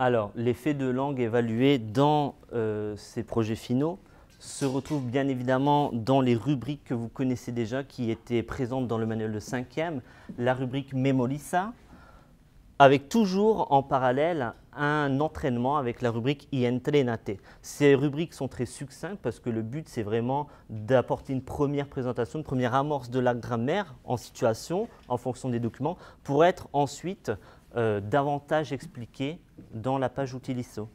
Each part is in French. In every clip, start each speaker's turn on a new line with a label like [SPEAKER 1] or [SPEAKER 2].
[SPEAKER 1] Alors, l'effet de langue évalué dans ces projets finaux se retrouve bien évidemment dans les rubriques que vous connaissez déjà, qui étaient présentes dans le manuel de 5e, la rubrique Memorisa, avec toujours en parallèle un entraînement avec la rubrique Y entrenate. Ces rubriques sont très succinctes parce que le but, c'est vraiment d'apporter une première présentation, une première amorce de la grammaire en situation, en fonction des documents, pour être ensuite davantage expliqué dans la page Utilizo.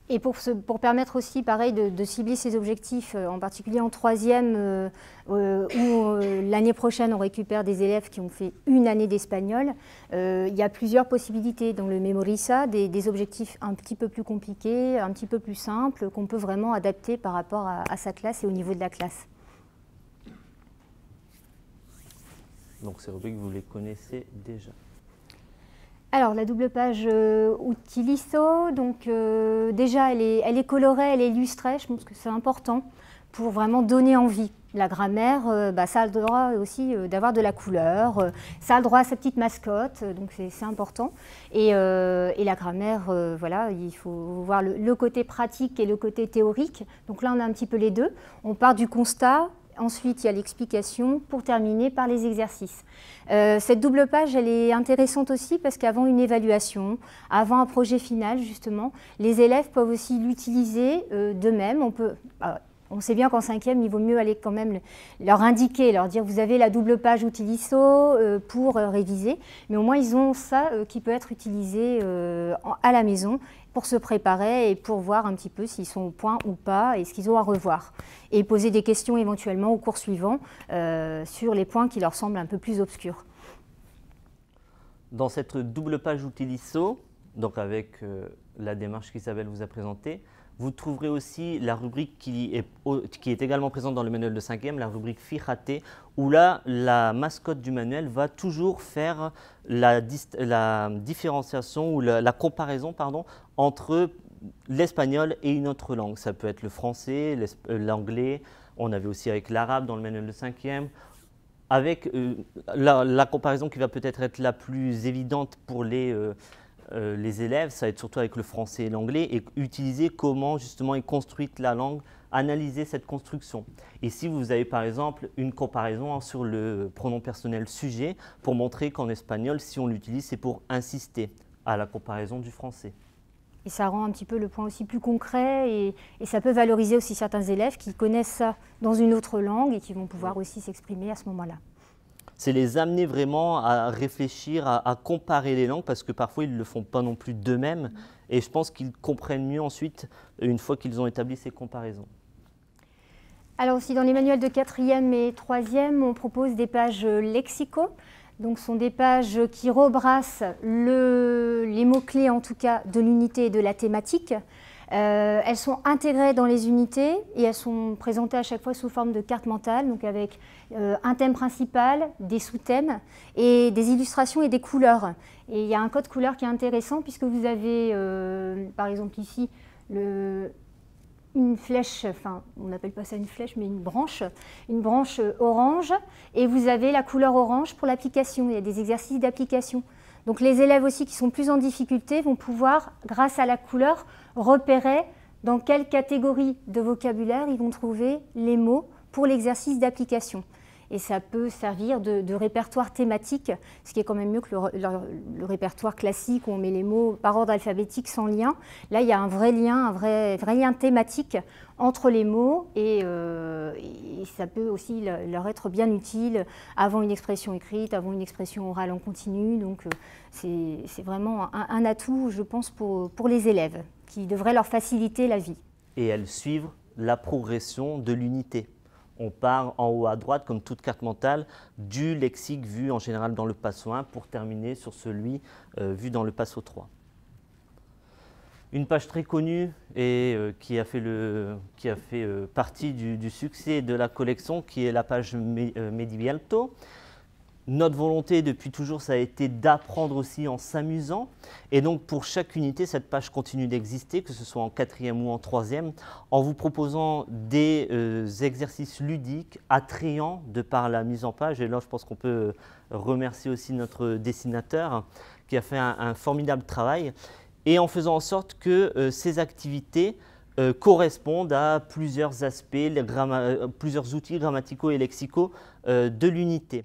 [SPEAKER 2] Et pour permettre aussi, pareil, de cibler ces objectifs, en particulier en 3e, où l'année prochaine on récupère des élèves qui ont fait une année d'espagnol, il y a plusieurs possibilités dans le Memorisa, des objectifs un petit peu plus compliqués, un petit peu plus simples, qu'on peut vraiment adapter par rapport à sa classe et au niveau de la classe.
[SPEAKER 1] Donc ces rubriques, vous les connaissez déjà.
[SPEAKER 2] Alors, la double page Utilizo, donc déjà elle est colorée, elle est illustrée, je pense que c'est important pour vraiment donner envie. La grammaire, ça a le droit aussi d'avoir de la couleur, ça a le droit à sa petite mascotte, donc c'est important. Et la grammaire, voilà, il faut voir le côté pratique et le côté théorique. Donc là, on a un petit peu les deux. On part du constat. Ensuite, il y a l'explication pour terminer par les exercices. Cette double page, elle est intéressante aussi parce qu'avant une évaluation, avant un projet final, justement, les élèves peuvent aussi l'utiliser d'eux-mêmes. On sait bien qu'en 5e, il vaut mieux aller quand même leur indiquer, leur dire vous avez la double page Utilizo pour réviser, mais au moins ils ont ça qui peut être utilisé à la maison pour se préparer et pour voir un petit peu s'ils sont au point ou pas et ce qu'ils ont à revoir. Et poser des questions éventuellement au cours suivant sur les points qui leur semblent un peu plus obscurs.
[SPEAKER 1] Dans cette double page Utilizo, donc avec la démarche qu'Isabelle vous a présentée, vous trouverez aussi la rubrique qui est également présente dans le manuel de 5e, la rubrique Fíjate, où là, la mascotte du manuel va toujours faire la différenciation ou la comparaison entre l'espagnol et une autre langue. Ça peut être le français, l'anglais, on avait aussi avec l'arabe dans le manuel de 5e, avec la comparaison qui va peut-être être la plus évidente pour les élèves, ça va être surtout avec le français et l'anglais, et utiliser comment justement est construite la langue, analyser cette construction. Ici, vous avez par exemple une comparaison sur le pronom personnel sujet pour montrer qu'en espagnol, si on l'utilise, c'est pour insister à la comparaison du français.
[SPEAKER 2] Et ça rend un petit peu le point aussi plus concret et ça peut valoriser aussi certains élèves qui connaissent ça dans une autre langue et qui vont pouvoir aussi s'exprimer à ce moment-là.
[SPEAKER 1] C'est les amener vraiment à réfléchir, à comparer les langues parce que parfois ils ne le font pas non plus d'eux-mêmes et je pense qu'ils comprennent mieux ensuite une fois qu'ils ont établi ces comparaisons.
[SPEAKER 2] Alors aussi dans les manuels de 4e et 3e, on propose des pages lexico. Donc ce sont des pages qui rebrassent les mots-clés en tout cas de l'unité et de la thématique. Elles sont intégrées dans les unités et elles sont présentées à chaque fois sous forme de carte mentale, donc avec un thème principal, des sous-thèmes et des illustrations et des couleurs. Et il y a un code couleur qui est intéressant puisque vous avez par exemple ici une flèche, enfin on n'appelle pas ça une flèche mais une branche orange et vous avez la couleur orange pour l'application, il y a des exercices d'application. Donc les élèves aussi qui sont plus en difficulté vont pouvoir, grâce à la couleur, repérer dans quelle catégorie de vocabulaire ils vont trouver les mots pour l'exercice d'application. Et ça peut servir de répertoire thématique, ce qui est quand même mieux que le répertoire classique où on met les mots par ordre alphabétique sans lien. Là, il y a un vrai lien, un vrai lien thématique entre les mots et ça peut aussi leur être bien utile avant une expression écrite, avant une expression orale en continu. Donc c'est vraiment un atout, je pense, pour les élèves qui devrait leur faciliter la vie.
[SPEAKER 1] Et elles suivent la progression de l'unité. On part en haut à droite, comme toute carte mentale, du lexique vu en général dans le passo 1 pour terminer sur celui vu dans le passo 3. Une page très connue et qui a fait partie du succès de la collection, qui est la page Medivialto. Notre volonté depuis toujours, ça a été d'apprendre aussi en s'amusant. Et donc pour chaque unité, cette page continue d'exister, que ce soit en 4e ou en 3e, en vous proposant des exercices ludiques, attrayants de par la mise en page. Et là, je pense qu'on peut remercier aussi notre dessinateur qui a fait un formidable travail. et en faisant en sorte que ces activités correspondent à plusieurs aspects, plusieurs outils grammaticaux et lexicaux de l'unité.